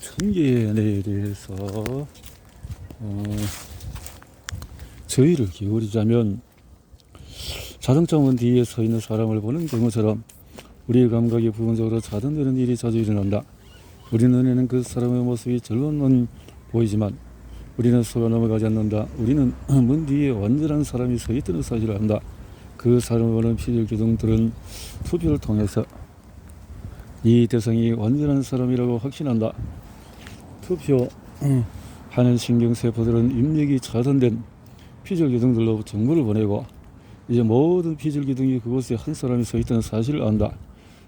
천계에 대해서 저희를 기울이자면 자동차 문 뒤에 서 있는 사람을 보는 경우처럼 우리의 감각이 부분적으로 차단되는 일이 자주 일어난다. 우리 눈에는 그 사람의 모습이 절로만 보이지만 우리는 속아 넘어가지 않는다. 우리는 문 뒤에 완전한 사람이 서 있다는 사실을 안다. 그 사람을 보는 피질 기둥들은 투표를 통해서 이 대상이 완전한 사람이라고 확신한다. 투표하는 신경세포들은 입력이 차단된 피질 기둥들로 정보를 보내고 이제 모든 피질 기둥이 그곳에 한 사람이 서 있다는 사실을 안다.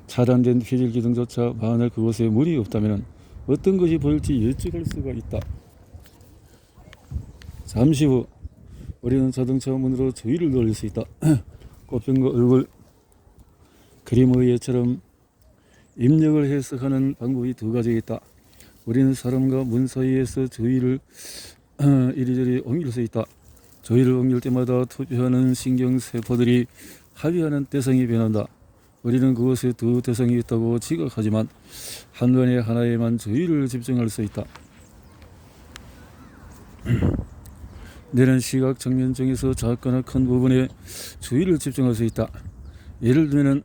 차단된 피질 기둥조차 만약 그곳에 물이 없다면 어떤 것이 보일지 예측할 수가 있다. 잠시 후 우리는 자동차 문으로 주위를 돌릴 수 있다. 꽃병과 얼굴, 그림의 예처럼 입력을 해석하는 방법이 두 가지 있다. 우리는 사람과 문 사이에서 주위를 이리저리 옮길 수 있다. 주위를 옮길 때마다 투표하는 신경세포들이 합의하는 대상이 변한다. 우리는 그곳에 두 대상이 있다고 지각하지만 한 번에 하나에만 주의를 집중할 수 있다. 뇌는 시각 정면 중에서 작거나 큰 부분에 주의를 집중할 수 있다. 예를 들면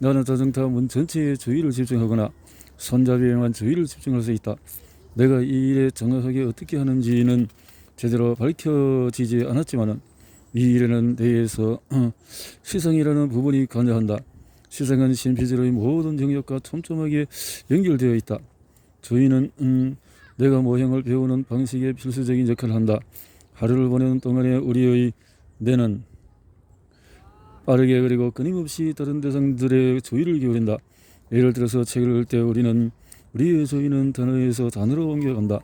나는 자동차 문 전체에 주의를 집중하거나 손잡이에만 주의를 집중할 수 있다. 내가 이 일에 정확하게 어떻게 하는지는 제대로 밝혀지지 않았지만 이 일에는 뇌에서 시성이라는 부분이 관여한다. 시성은 신피질의 모든 영역과 촘촘하게 연결되어 있다. 주의는 내가 모형을 배우는 방식에 필수적인 역할을 한다. 하루를 보내는 동안에 우리의 뇌는 빠르게 그리고 끊임없이 다른 대상들의 주의를 기울인다. 예를 들어서 책을 읽을 때 우리의 주의는 단어에서 단어로 옮겨간다.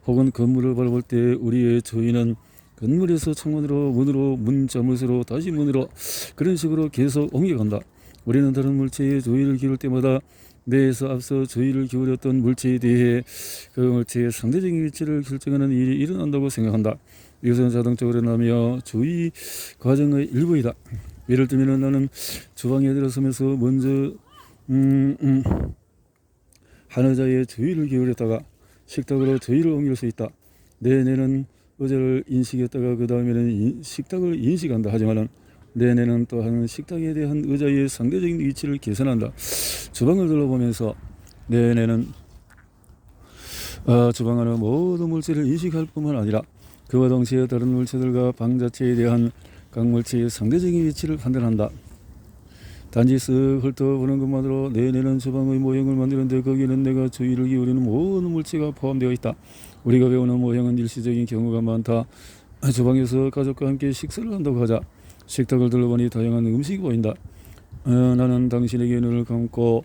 혹은 건물을 바라볼 때 우리의 주의는 건물에서 창문으로, 문으로, 문 자물쇠로, 다시 문으로, 그런 식으로 계속 옮겨간다. 우리는 다른 물체에 주의를 기울일 때마다 뇌에서 앞서 주의를 기울였던 물체에 대해 그 물체의 상대적인 위치를 결정하는 일이 일어난다고 생각한다. 이것은 자동적으로 일어나며 주의 과정의 일부이다. 예를 들면 나는 주방에 들어서면서 먼저 한 의자에 주의를 기울였다가 식탁으로 주의를 옮길 수 있다. 내 뇌는 의자를 인식했다가 그 다음에는 식탁을 인식한다. 하지만 내 뇌는 또한 식탁에 대한 의자의 상대적인 위치를 계산한다. 주방을 둘러보면서 내 뇌는 주방 안의 모든 물체를 인식할 뿐만 아니라 그와 동시에 다른 물체들과 방 자체에 대한 각 물체의 상대적인 위치를 판단한다. 단지 쓱 훑어보는 것만으로 내 뇌는 주방의 모형을 만드는데 거기에는 내가 주의를 기울이는 모든 물체가 포함되어 있다. 우리가 배우는 모형은 일시적인 경우가 많다. 주방에서 가족과 함께 식사를 한다고 하자. 식탁을 둘러보니 다양한 음식이 보인다. 나는 당신에게 눈을 감고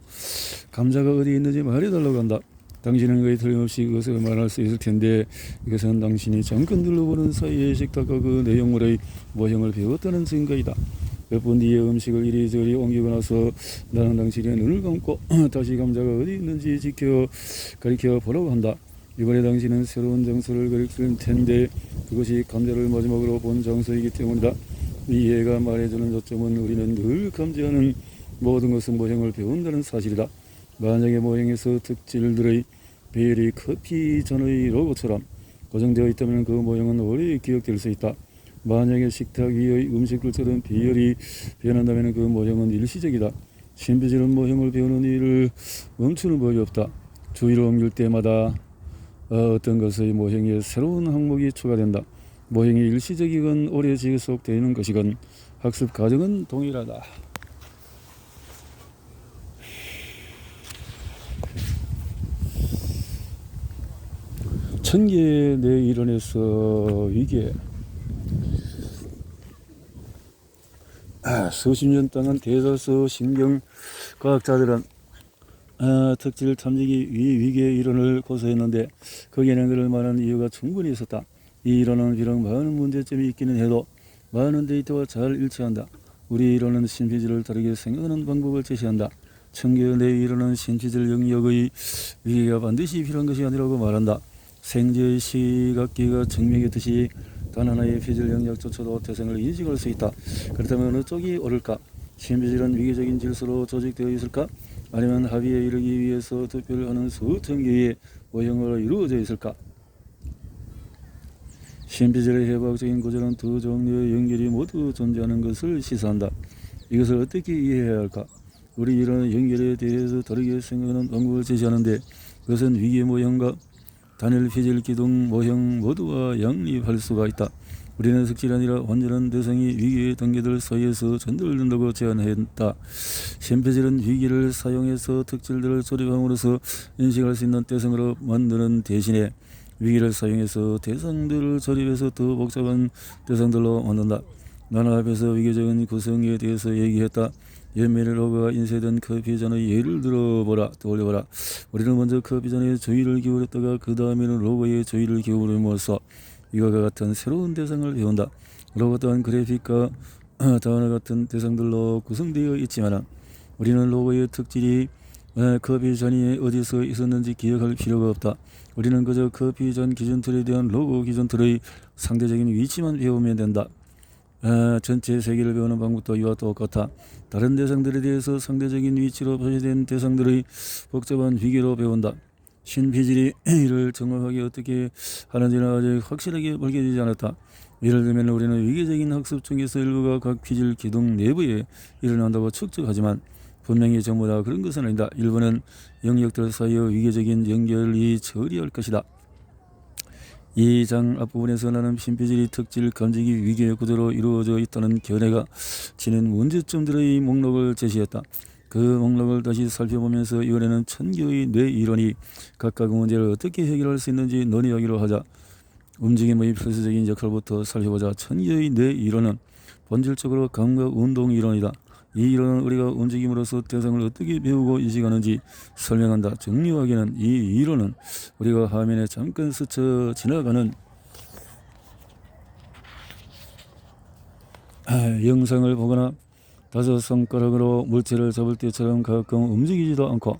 감자가 어디 있는지 말해달라고 한다. 당신은 거의 틀림없이 그것을 말할 수 있을 텐데 이것은 당신이 잠깐 둘러보는 사이에 식탁과 그 내용물의 모형을 배웠다는 증거이다. 몇 분 뒤에 음식을 이리저리 옮기고 나서 나는 당신의 눈을 감고 다시 감자가 어디 있는지 가리켜 보라고 한다. 이번에 당신은 새로운 장소를 가리킬 텐데 그것이 감자를 마지막으로 본 장소이기 때문이다. 이 애가 말해주는 조점은 우리는 늘 감지하는 모든 것은 모형을 배운다는 사실이다. 만약에 모형에서 특질들의 배열이 커피 전의 로고처럼 고정되어 있다면 그 모형은 오래 기억될 수 있다. 만약에 식탁 위의 음식들처럼 배열이 변한다면 그 모형은 일시적이다. 신비주의는 모형을 배우는 일을 멈추는 법이 없다. 주의를 옮길 때마다 어떤 것의 모형에 새로운 항목이 추가된다. 모형이 일시적이건 오래 지속되는 것이건 학습 과정은 동일하다. 천계의 뇌 이론에서 이게 수십 년 동안 대다수 신경과학자들은 특질 탐지기 위계 이론을 고수했는데 거기에는 그럴 만한 이유가 충분히 있었다. 이 이론은 비록 많은 문제점이 있기는 해도 많은 데이터와 잘 일치한다. 우리 이론은 신피질을 다르게 생각하는 방법을 제시한다. 천계의 뇌 이론은 신피질 영역의 위계가 반드시 필요한 것이 아니라고 말한다. 생지의 시각기가 증명했듯이 단 하나의 피질 영역조차도 태생을 인식할 수 있다. 그렇다면 어느 쪽이 옳을까? 신피질은 위계적인 질서로 조직되어 있을까? 아니면 합의에 이르기 위해서 투표를 하는 수천 개의 모형으로 이루어져 있을까? 신비절의 해부학적인 구조는 두 종류의 연결이 모두 존재하는 것을 시사한다. 이것을 어떻게 이해해야 할까? 우리 이런 연결에 대해서 다르게 생각하는 방법을 제시하는데 그것은 위계 모형과 단일 피질 기둥 모형 모두와 양립할 수가 있다. 우리는 thực 질이 아니라 완전한 대상이 위계의 단계들 사이에서 전달된다고 제안했다. 신피질은 위계를 사용해서 특질들을 조립함으로써 인식할 수 있는 대상으로 만드는 대신에 위계를 사용해서 대상들을 조립해서 더 복잡한 대상들로 만든다. 나는 앞에서 위계적인 구성에 대해서 얘기했다. 연민의 로고가 인쇄된 커피잔의 예를 들어보라. 떠올려보라. 우리는 먼저 커피잔에 주의를 기울였다가 그 다음에는 로고에 주의를 기울임으로써 이와 같은 새로운 대상을 배운다. 로고 또한 그래픽과 단어 같은 대상들로 구성되어 있지만 우리는 로고의 특질이 커피잔이 어디서 있었는지 기억할 필요가 없다. 우리는 그저 커피잔 기준틀에 대한 로고 기준틀의 상대적인 위치만 배우면 된다. 전체 세계를 배우는 방법도 이와 똑같아. 다른 대상들에 대해서 상대적인 위치로 표시된 대상들의 복잡한 위계로 배운다. 신피질이 이를 정확하게 어떻게 하는지는 아직 확실하게 밝혀지지 않았다. 예를 들면 우리는 위계적인 학습 중에서 일부가 각 피질 기둥 내부에 일어난다고 측정하지만 분명히 전부 다 그런 것은 아니다. 일부는 영역들 사이의 위계적인 연결이 처리할 것이다. 이 장 앞부분에서 나는 신피질이 특질 감지기 위계 구조로 이루어져 있다는 견해가 지닌 문제점들의 목록을 제시했다. 그 목록을 다시 살펴보면서 이번에는 천개의 뇌 이론이 각각 문제를 어떻게 해결할 수 있는지 논의하기로 하자. 움직임의 필수적인 역할부터 살펴보자. 천개의 뇌 이론은 본질적으로 감각 운동 이론이다. 이 이론은 우리가 움직임으로써 대상을 어떻게 배우고 인식하는지 설명한다. 정리하기는 이 이론은 우리가 화면에 잠깐 스쳐 지나가는 영상을 보거나 다섯 손가락으로 물체를 잡을 때처럼 가끔 움직이지도 않고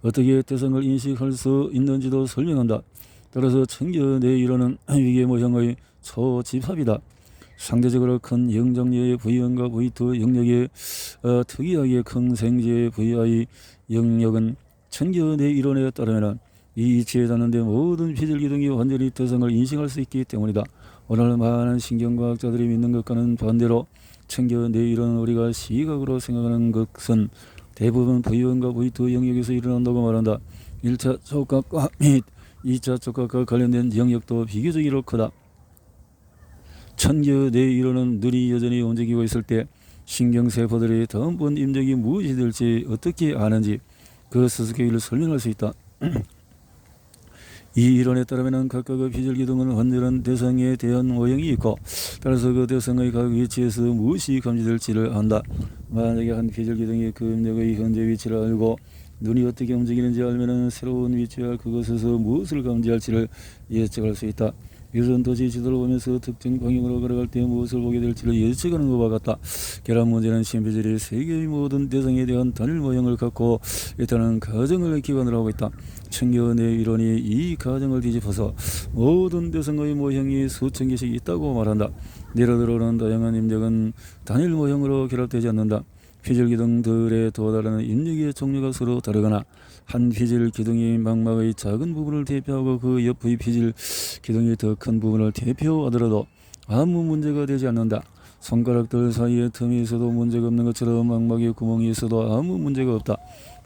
어떻게 대상을 인식할 수 있는지도 설명한다. 따라서 천개 뇌 이론은 위계 모형의 초집합이다. 상대적으로 큰 영장류의 V1과 V2 영역의 특이하게 큰 생지의 VI 영역은 천개 뇌 이론에 따르면 이 이치에 닿는데 모든 피질 기둥이 완전히 대상을 인식할 수 있기 때문이다. 오늘 많은 신경과학자들이 믿는 것과는 반대로 천개 뇌 이론은 우리가 시각으로 생각하는 것은 대부분 V1과 V2 영역에서 일어난다고 말한다. 1차 촉각과 및 2차 촉각과 관련된 영역도 비교적으로 크다. 천개 뇌 이론은 눈이 여전히 움직이고 있을 때 신경세포들의 다음번 임적이 무엇이 될지 어떻게 아는지 그 수수께끼를 설명할 수 있다. 이 이론에 따르면 각각의 피질 기둥은 완전한 대상에 대한 모형이 있고 따라서 그 대상의 각 위치에서 무엇이 감지될지를 안다. 만약에 한 피질 기둥이 그 임력의 현재 위치를 알고 눈이 어떻게 움직이는지 알면 새로운 위치와 그것에서 무엇을 감지할지를 예측할 수 있다. 이것은 도시 지도를 보면서 특정 방향으로 걸어갈 때 무엇을 보게 될지를 예측하는 것과 같다. 계란 문제는 신피질이 세계의 모든 대상에 대한 단일 모형을 갖고 있다는 가정을 기반으로 하고 있다. 천개 뇌 이론이 이 가정을 뒤집어서 모든 대상의 모형이 수천 개씩 있다고 말한다. 예를 들어는 다양한 임력은 단일 모형으로 결합되지 않는다. 피질 기둥들에 도달하는 임력의 종류가 서로 다르거나 한 피질 기둥이 망막의 작은 부분을 대표하고 그 옆의 피질 기둥이 더 큰 부분을 대표하더라도 아무 문제가 되지 않는다. 손가락들 사이에 틈이 있어도 문제가 없는 것처럼 망막에 구멍이 있어도 아무 문제가 없다.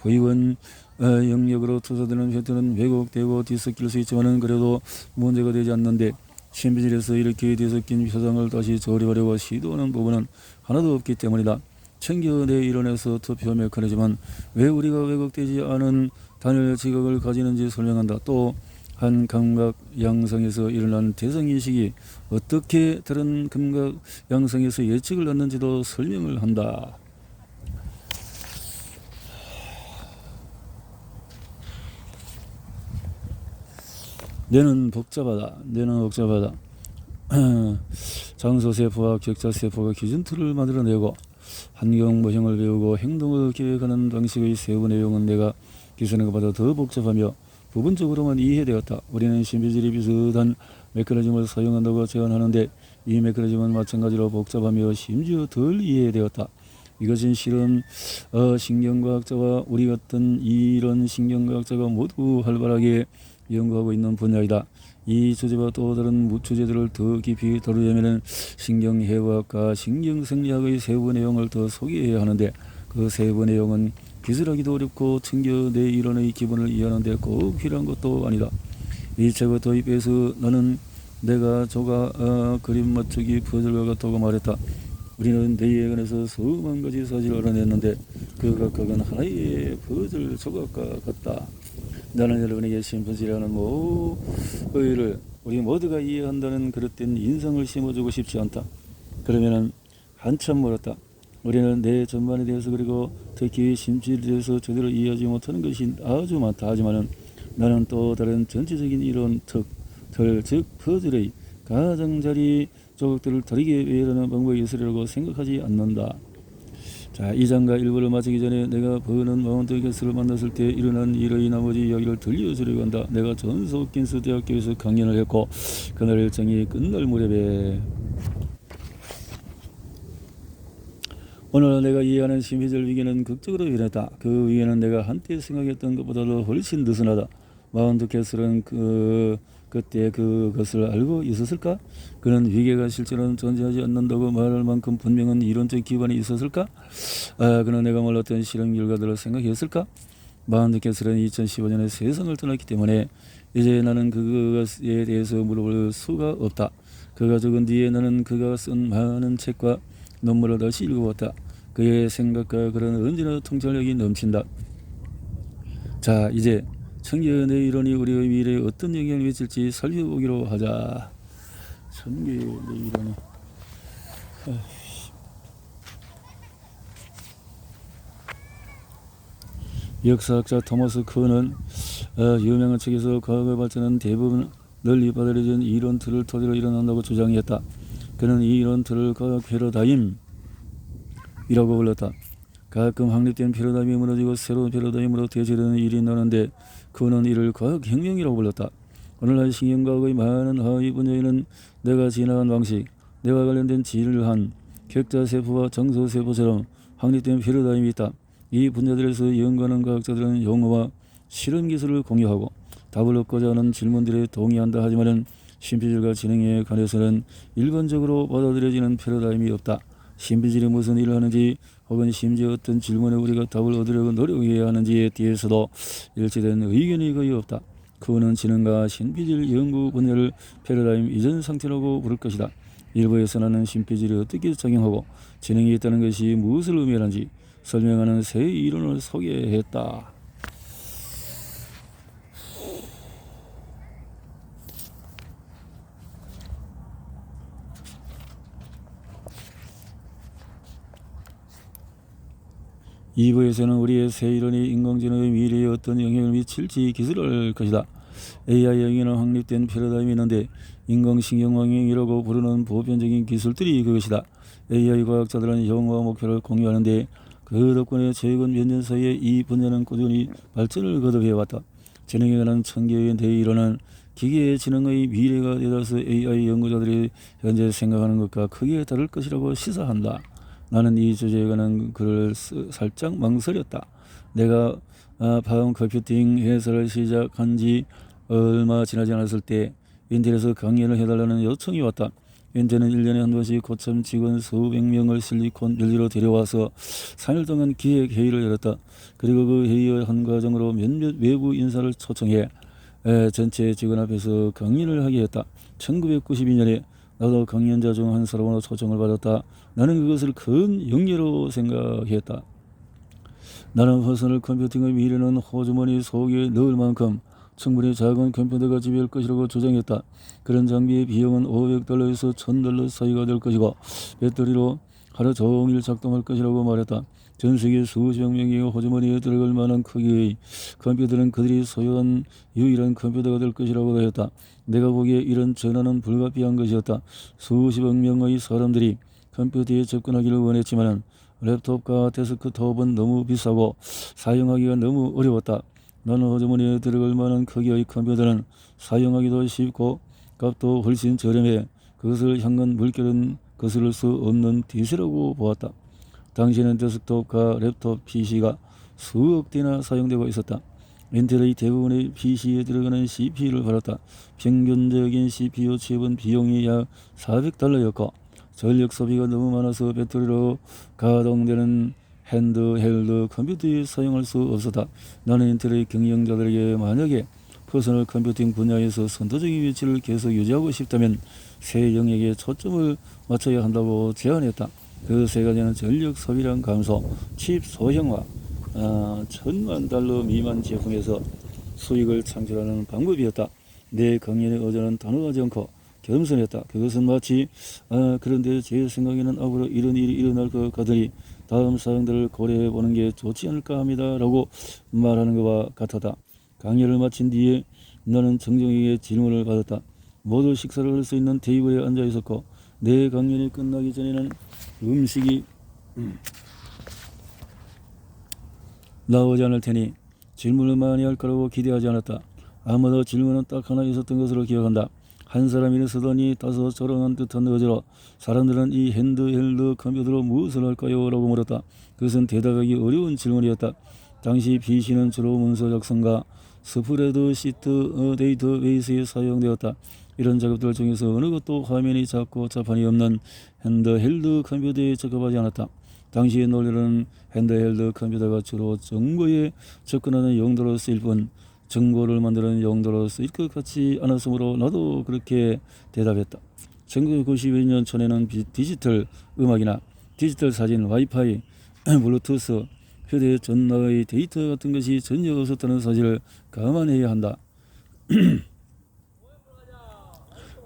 V1 영역으로 투사되는 획들은 왜곡되고 뒤섞일 수 있지만 그래도 문제가 되지 않는데 신피질에서 이렇게 뒤섞인 표상을 다시 조립하려고 시도하는 부분은 하나도 없기 때문이다. 천개 뇌 이론에서 투표 메커니즘은 왜 우리가 왜곡되지 않은 단일 지각을 가지는지 설명한다. 또 한 감각 양성에서 일어난 대상인식이 어떻게 다른 감각 양성에서 예측을 낳는지도 설명을 한다. 뇌는 복잡하다. 장소세포와 격자세포가 기준틀을 만들어내고 환경 모형을 배우고 행동을 계획하는 방식의 세부 내용은 내가 기술한 것보다 더 복잡하며 부분적으로만 이해되었다. 우리는 신피질이 비슷한 메커니즘을 사용한다고 제안하는데 이 메커니즘은 마찬가지로 복잡하며 심지어 덜 이해되었다. 이것은 실은 신경과학자와 우리 같은 이런 신경과학자가 모두 활발하게 연구하고 있는 분야이다. 이 주제와 또 다른 주제들을 더 깊이 다루려면 신경해부학과 신경생리학의 세부 내용을 더 소개해야 하는데 그 세부 내용은 기술하기도 어렵고 챙겨 내 이론의 기본을 이해하는 데 꼭 필요한 것도 아니다. 이 책의 도입에서 나는 내가 조가 그림 맞추기 퍼즐과 같다고 말했다. 우리는 내에 관해서 수만 가지 사실을 알아냈는데 그 각각은 하나의 퍼즐 조각과 같다. 나는 여러분에게 심플지라는 모의를 우리 모두가 이해한다는 그릇된 인상을 심어주고 싶지 않다. 그러면은 한참 멀었다. 우리는 내 전반에 대해서 그리고 특히 심취에 대해서 제대로 이해하지 못하는 것이 아주 많다. 하지만은 나는 또 다른 전체적인 이론 즉 퍼즐의 가장자리 조각들을 다르게 외우는 방법이 있으리라고 생각하지 않는다. 자, 2장과 1부를 마치기 전에 내가 버는 마운트 게스를 만났을 때 일어난 일의 나머지 이야기를 들려주려고 한다. 내가 존스 홉킨스 대학교에서 강연을 했고 그날 일정이 끝날 무렵에 오늘 내가 이해하는 심리적 위기는 극적으로 변했다. 그 위기는 내가 한때 생각했던 것보다도 훨씬 느슨하다. 마운트 게스는 그때 그것을 알고 있었을까? 그는 위계가 실제로는 존재하지 않는다고 말할 만큼 분명한 이론적 기반이 있었을까? 그는 내가 몰랐던 실험 결과들을 생각했을까? 마운트 게스는 2015년에 세상을 떠났기 때문에 이제 나는 그것에 대해서 물어볼 수가 없다. 그가 죽은 뒤에 나는 그가 쓴 많은 책과 논문을 다시 읽어봤다. 그의 생각과 글은 언제나 통찰력이 넘친다. 자, 이제 청계의 이론이 우리의 미래에 어떤 영향을 미칠지 살펴보기로 하자. 청계의 이론이 역사학자 토마스 크는 유명한 책에서 과학의 발전은 대부분 널리 받아들여진 이론 틀을 토대로 일어난다고 주장했다. 그는 이 이론 틀을 과학 패러다임이라고 불렀다. 가끔 확립된 패러다임이 무너지고 새로운 패러다임으로 대체되는 일이 나는데 그는 이를 과학혁명이라고 불렀다. 오늘날 신경과학의 많은 하위 분야에는 내가 지나간 방식, 내가 관련된 질환, 격자세포와 정서세포처럼 확립된 패러다임이 있다. 이 분야들에서 연구하는 과학자들은 용어와 실험기술을 공유하고 답을 얻고자 하는 질문들에 동의한다. 하지만 신비주의가 진행에 관해서는 일반적으로 받아들여지는 패러다임이 없다. 신비주의이 무슨 일을 하는지 혹은 심지어 어떤 질문에 우리가 답을 얻으려고 노력해야 하는지에 대해서도 일치된 의견이 거의 없다. 그는 진행과 신비주의 연구 분야를 패러다임 이전 상태라고 부를 것이다. 일부에서 나는 신비주의를 어떻게 작용하고 진행에 있다는 것이 무엇을 의미하는지 설명하는 새 이론을 소개했다. 2부에서는 우리의 새 이론이 인공지능의 미래에 어떤 영향을 미칠지 기술할 것이다. AI 영역에는 확립된 패러다임이 있는데 인공신경망령이라고 부르는 보편적인 기술들이 그것이다. AI 과학자들은 용어와 목표를 공유하는데 그 덕분에 최근 몇 년 사이에 이 분야는 꾸준히 발전을 거듭해왔다. 지능에 관한 천개의 대이론은 기계의 지능의 미래가 되어서 AI 연구자들이 현재 생각하는 것과 크게 다를 것이라고 시사한다. 나는 이 주제에 관한 글을 살짝 망설였다. 내가 파운 컴퓨팅 회사를 시작한 지 얼마 지나지 않았을 때 인텔에서 강연을 해달라는 요청이 왔다. 인텔은 1년에 한 번씩 고참 직원 수백 명을 실리콘밸리로 데려와서 3일 동안 기획 회의를 열었다. 그리고 그 회의의 한 과정으로 몇몇 외부 인사를 초청해 전체 직원 앞에서 강연을 하게 했다. 1992년에 나도 강연자 중 한 사람으로 초청을 받았다. 나는 그것을 큰 영예로 생각했다. 나는 퍼스널 컴퓨팅의 미래는 호주머니 속에 넣을 만큼 충분히 작은 컴퓨터가 지배할 것이라고 주장했다. 그런 장비의 비용은 $500에서 $1000 사이가 될 것이고 배터리로 하루 종일 작동할 것이라고 말했다. 전 세계 수십억 명이 호주머니에 들어갈 만한 크기의 컴퓨터는 그들이 소유한 유일한 컴퓨터가 될 것이라고 했다. 내가 보기에 이런 전환은 불가피한 것이었다. 수십억 명의 사람들이 컴퓨터에 접근하기를 원했지만 랩톱과 데스크톱은 너무 비싸고 사용하기가 너무 어려웠다. 나는 호주머니에 들어갈 만한 크기의 컴퓨터는 사용하기도 쉽고 값도 훨씬 저렴해 그것을 향한 물결은 거스를 수 없는 대세라고 보았다. 당시에는 데스크톱과 랩톱 PC가 수억 대나 사용되고 있었다. 인텔의 대부분의 PC에 들어가는 CPU를 받았다. 평균적인 CPU 칩은 비용이 약 $400였고 전력 소비가 너무 많아서 배터리로 가동되는 핸드헬드 컴퓨터에 사용할 수 없었다. 나는 인텔의 경영자들에게 만약에 퍼스널 컴퓨팅 분야에서 선도적인 위치를 계속 유지하고 싶다면 새 영역에 초점을 맞춰야 한다고 제안했다. 그 세 가지는 전력 소비량 감소, 칩 소형화, $10,000 미만 제품에서 수익을 창출하는 방법이었다. 내 강연의 어제는 단호하지 않고 겸손했다. 그것은 마치 그런데 제 생각에는 앞으로 이런 일이 일어날 것 같으니 다음 사항들을 고려해 보는 게 좋지 않을까 합니다 라고 말하는 것과 같았다. 강연을 마친 뒤에 나는 정정에게 질문을 받았다. 모두 식사를 할 수 있는 테이블에 앉아 있었고 내 강연이 끝나기 전에는 음식이 나오지 않을 테니 질문을 많이 할 거라고 기대하지 않았다. 아마도 질문은 딱 하나 있었던 것으로 기억한다. 한 사람이 일어서더니 다소 조롱한 듯한 어조로 사람들은 이 핸드헬드 컴퓨터로 무엇을 할까요? 라고 물었다. 그것은 대답하기 어려운 질문이었다. 당시 PC는 주로 문서 작성과 스프레드시트 데이터베이스에 사용되었다. 이런 작업들 중에서 어느 것도 화면이 작고 자판이 없는 핸드헬드 컴퓨터에 적합하지 않았다. 당시의 논리로는 핸드헬드 컴퓨터가 주로 정보에 접근하는 용도로 쓰일 뿐 정보를 만드는 용도로 쓰일 것 같지 않았으므로 나도 그렇게 대답했다. 1992년 전에는 디지털 음악이나 디지털 사진, 와이파이, 블루투스, 휴대전화의 데이터 같은 것이 전혀 없었다는 사실을 감안해야 한다.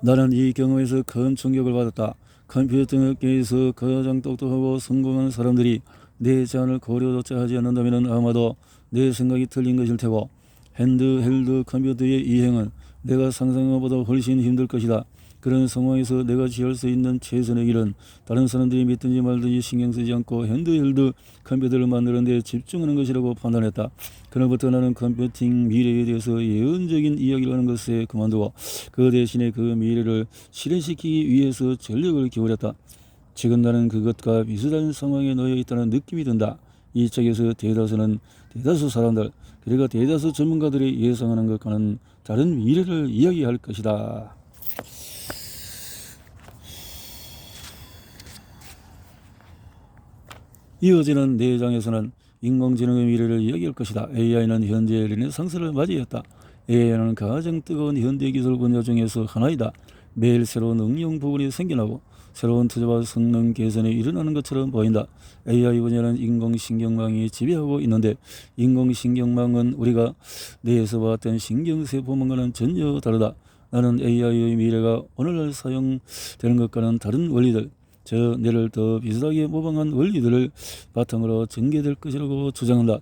나는 이 경험에서 큰 충격을 받았다. 컴퓨터 업계에서 가장 똑똑하고 성공한 사람들이 내 제안을 고려조차 하지 않는다면 아마도 내 생각이 틀린 것일 테고 핸드헬드 컴퓨터의 이행은 내가 상상한 것보다 훨씬 힘들 것이다. 그런 상황에서 내가 취할 수 있는 최선의 길은 다른 사람들이 믿든지 말든지 신경 쓰지 않고 핸드헬드 컴퓨터를 만드는 데 집중하는 것이라고 판단했다. 그날부터 나는 컴퓨팅 미래에 대해서 예언적인 이야기를 하는 것에 그만두고 그 대신에 그 미래를 실현시키기 위해서 전력을 기울였다. 지금 나는 그것과 비슷한 상황에 놓여 있다는 느낌이 든다. 이 책에서 대다수 사람들, 그리고 대다수 전문가들이 예상하는 것과는 다른 미래를 이야기할 것이다. 이어지는 4장에서는 인공지능의 미래를 이야기할 것이다. AI는 현재 르네상스를 맞이했다. AI는 가장 뜨거운 현대기술 분야 중에서 하나이다. 매일 새로운 응용 부분이 생겨나고 새로운 투자와 성능 개선이 일어나는 것처럼 보인다. AI 분야는 인공신경망이 지배하고 있는데 인공신경망은 우리가 뇌에서 봤던 신경세포망과는 전혀 다르다. 나는 AI의 미래가 오늘날 사용되는 것과는 다른 원리들, 저 뇌를 더 비슷하게 모방한 원리들을 바탕으로 전개될 것이라고 주장한다.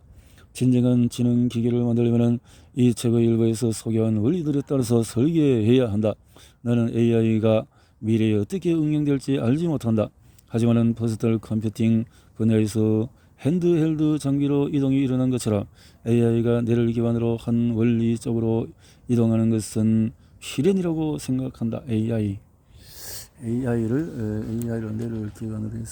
진정한 지능 기계를 만들려면 이 책의 일부에서 소개한 원리들에 따라서 설계해야 한다. 나는 AI가 미래에 어떻게 응용될지 알지 못한다. 하지만은 퍼스널 컴퓨팅 분야에서 핸드헬드 장비로 이동이 일어난 것처럼 AI가 뇌를 기반으로 한 원리 쪽으로 이동하는 것은 실현이라고 생각한다. AI를 뇌를 기반으로 해서